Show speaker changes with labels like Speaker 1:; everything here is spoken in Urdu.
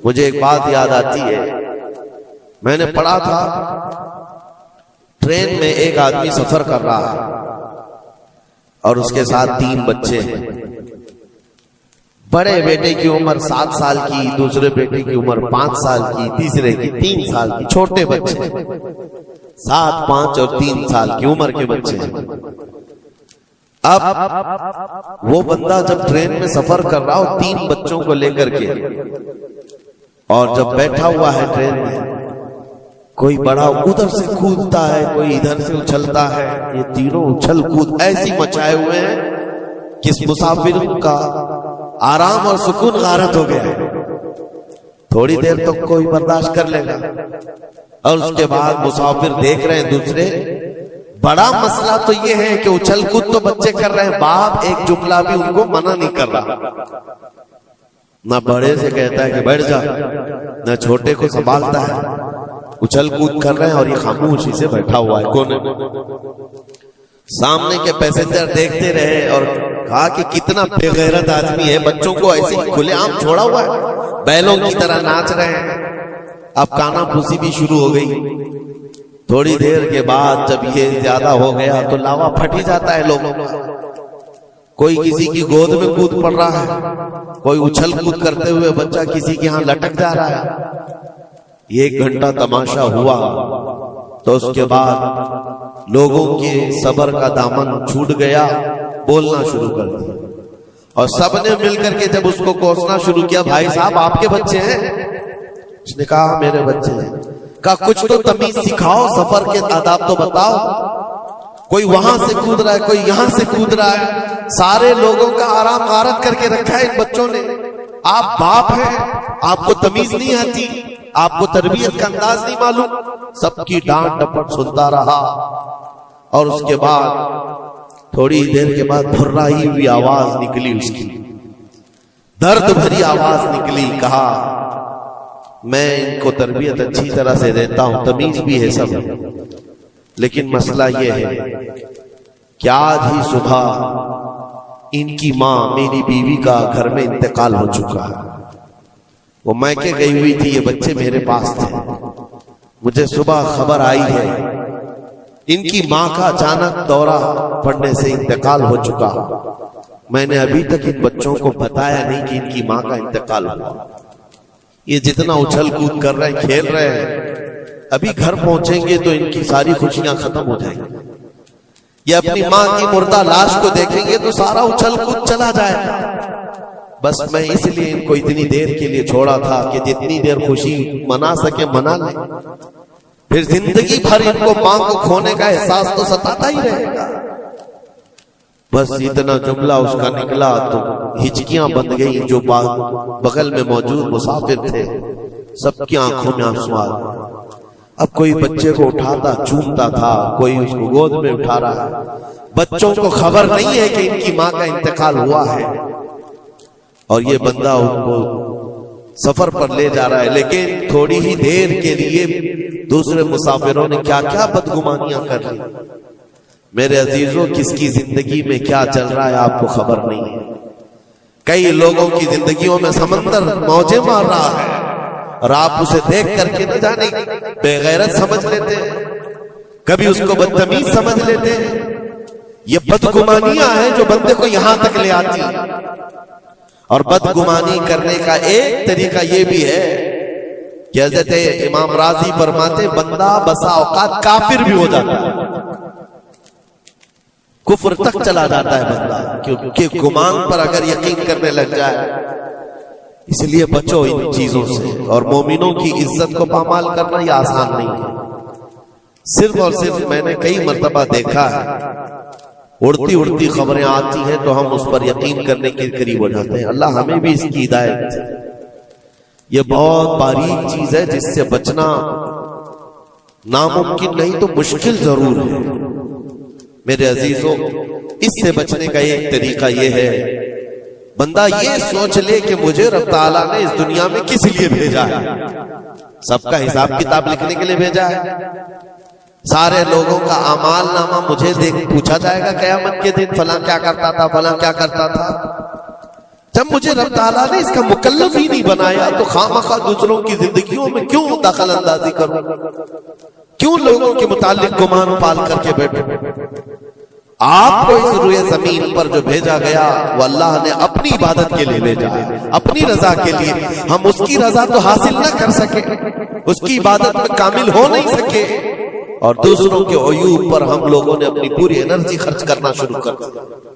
Speaker 1: مجھے ایک بات یاد آتی ہے، میں نے پڑھا تھا ٹرین میں ایک آدمی سفر کر رہا ہے اور اس کے ساتھ 3 بچے ہیں۔ بڑے بیٹے کی عمر 7 سال کی، دوسرے بیٹے کی عمر 5 سال کی، تیسرے کی 3 سال کی، چھوٹے بچے 7، 5 اور 3 سال کی عمر کے بچے ہیں۔ اب وہ بندہ جب ٹرین میں سفر کر رہا ہو 3 بچوں کو لے کر کے، اور جب بیٹھا ہوا ہے ٹرین میں، کوئی بڑا ادھر سے کودتا ہے، کوئی ادھر سے اچھلتا ہے، یہ تینوں اچھل کود ایسی مچائے ہوئے ہیں کہ اس مسافر کا آرام اور سکون غارت ہو گیا ہے۔ تھوڑی دیر تو کوئی برداشت کر لے گا، اور اس کے بعد مسافر دیکھ رہے ہیں دوسرے۔ بڑا مسئلہ تو یہ ہے کہ اچھل کود تو بچے کر رہے ہیں، باپ ایک جملہ بھی ان کو منع نہیں کر رہا، نہ بڑے سے کہتا ہے کہ بیٹھ جا، نہ چھوٹے کو سنبھالتا ہے۔ اچھل کود کر رہے ہیں اور یہ خاموشی سے بیٹھا ہوا ہے کونے میں۔ سامنے کے پیسنجر دیکھتے رہے اور کہا کہ کتنا بے غیرت آدمی ہے، بچوں کو ایسے کھلے عام چھوڑا ہوا ہے، بیلوں کی طرح ناچ رہے ہیں۔ اب کانا پھوسی بھی شروع ہو گئی۔ تھوڑی دیر کے بعد جب یہ زیادہ ہو گیا تو لاوا پھٹ ہی جاتا ہے لوگوں کا۔ کوئی کسی کی گود میں کود پڑ رہا ہے، کوئی اچھل کود کرتے ہوئے بچہ کسی کے ہاں لٹک جا رہا ہے۔ 1 گھنٹہ تماشا ہوا تو اس کے بعد لوگوں کے صبر کا دامن چھوٹ گیا، بولنا شروع کر دیا، اور سب نے مل کر کے جب اس کو کوسنا شروع کیا، بھائی صاحب آپ کے بچے ہیں؟ اس نے کہا میرے بچے ہیں۔ کہا کچھ تو تمیز سکھاؤ، سفر کے آداب تو بتاؤ۔ کوئی وہاں سے کود رہا ہے، کوئی یہاں سے کود رہا ہے، سارے لوگوں کا آرام غارت کر کے رکھا ہے ان بچوں نے۔ آپ باپ ہیں، آپ کو تمیز نہیں آتی، آپ کو تربیت کا انداز نہیں معلوم۔ سب کی ڈانٹ ڈپٹ سنتا رہا، اور اس کے بعد تھوڑی دیر کے بعد بھرائی ہوئی آواز نکلی، اس کی درد بھری آواز نکلی۔ کہا میں ان کو تربیت اچھی طرح سے دیتا ہوں، تمیز بھی ہے سب، لیکن مسئلہ یہ ہے کہ آج ہی صبح ان کی ماں میری بیوی کا گھر میں انتقال ہو چکا ہے۔ وہ میکے گئی ہوئی تھی، یہ بچے میرے پاس تھے، مجھے صبح خبر آئی ہے ان کی ماں کا اچانک دورہ پڑنے سے انتقال ہو چکا۔ میں نے ابھی تک ان بچوں کو بتایا نہیں کہ ان کی ماں کا انتقال ہوا۔ یہ جتنا اچھل کود کر رہے ہیں، کھیل رہے ہیں، ابھی گھر پہنچیں گے تو ان کی ساری خوشیاں ختم ہو جائیں گی۔ یہ اپنی ماں کی مردہ لاش کو دیکھیں گے تو سارا اچھل کود چلا جائے گا۔ بس میں اس لیے ان کو اتنی دیر کے لیے چھوڑا تھا کہ جتنی دیر خوشی منا سکے منا لیں، پھر زندگی بھر ان کو ماں کو کھونے کا احساس تو ستاتا ہی رہے گا۔ بس اتنا جملہ اس کا نکلا تو ہچکیاں بند گئی۔ جو بغل میں موجود مسافر تھے سب کی آنکھوں میں آنسو آ گئے۔ اب کوئی بچے کو اٹھاتا چومتا تھا، کوئی اس کو گود میں اٹھا رہا ہے۔ بچوں کو خبر نہیں ہے کہ ان کی ماں کا انتقال ہوا ہے، اور یہ بندہ ان کو سفر پر لے جا رہا ہے۔ لیکن تھوڑی ہی دیر کے لیے دوسرے مسافروں نے کیا کیا بدگمانیاں کر لی۔ میرے عزیزوں، کس کی زندگی میں کیا چل رہا ہے آپ کو خبر نہیں ہے۔ کئی لوگوں کی زندگیوں میں سمندر موجیں مار رہا ہے، اور آپ اسے دیکھ کر کے نہ جانے بے غیرت سمجھ لیتے ہیں، کبھی اس کو بدتمیز سمجھ لیتے ہیں۔ یہ بدگمانیاں ہیں جو بندے کو یہاں تک لے آتی ہیں۔ اور بدگمانی کرنے کا ایک طریقہ یہ بھی ہے کہ حضرت امام راضی فرماتے بندہ بسا اوقات کافر بھی ہو جاتا ہے، کفر تک چلا جاتا ہے بندہ، کیونکہ گمان پر اگر یقین کرنے لگ جائے۔ اس لیے بچو ان چیزوں سے، اور مومنوں کی عزت کو پامال کرنا یہ آسان نہیں ہے۔ صرف اور صرف میں نے کئی مرتبہ دیکھا ہے، اڑتی اڑتی خبریں آتی ہیں تو ہم اس پر یقین کرنے کے قریب ہو جاتے ہیں۔ اللہ ہمیں بھی اس کی ہدایت۔ یہ بہت باریک چیز ہے جس سے بچنا ناممکن نہیں تو مشکل ضرور ہے۔ میرے عزیزوں، اس سے بچنے کا ایک طریقہ یہ ہے، بندہ یہ سوچ لے کہ مجھے رب تعالیٰ نے اس دنیا میں کس لیے بھیجا ہے۔ سب کا حساب کتاب لکھنے کے لیے بھیجا ہے۔ سارے لوگوں کا اعمال نامہ مجھے پوچھا جائے گا قیامت کے دن، فلاں کیا کرتا تھا، فلاں کیا کرتا تھا۔ جب جب مجھے رب تعالیٰ نے اس کا مکلف ہی نہیں بنایا تو خامخواہ دوسروں کی زندگیوں میں کیوں دخل اندازی کروں؟ کیوں لوگوں کے متعلق گمان پال کر کے بیٹھوں؟ آپ کو اس روئے زمین پر جو بھیجا گیا وہ اللہ نے اپنی عبادت کے لیے بھیجا ہے، اپنی رضا کے لیے۔ ہم اس کی رضا تو حاصل نہ کر سکے، اس کی عبادت میں کامل ہو نہیں سکے، اور دوسروں کے عیوب پر ہم لوگوں نے اپنی پوری انرجی خرچ کرنا شروع کر دیا۔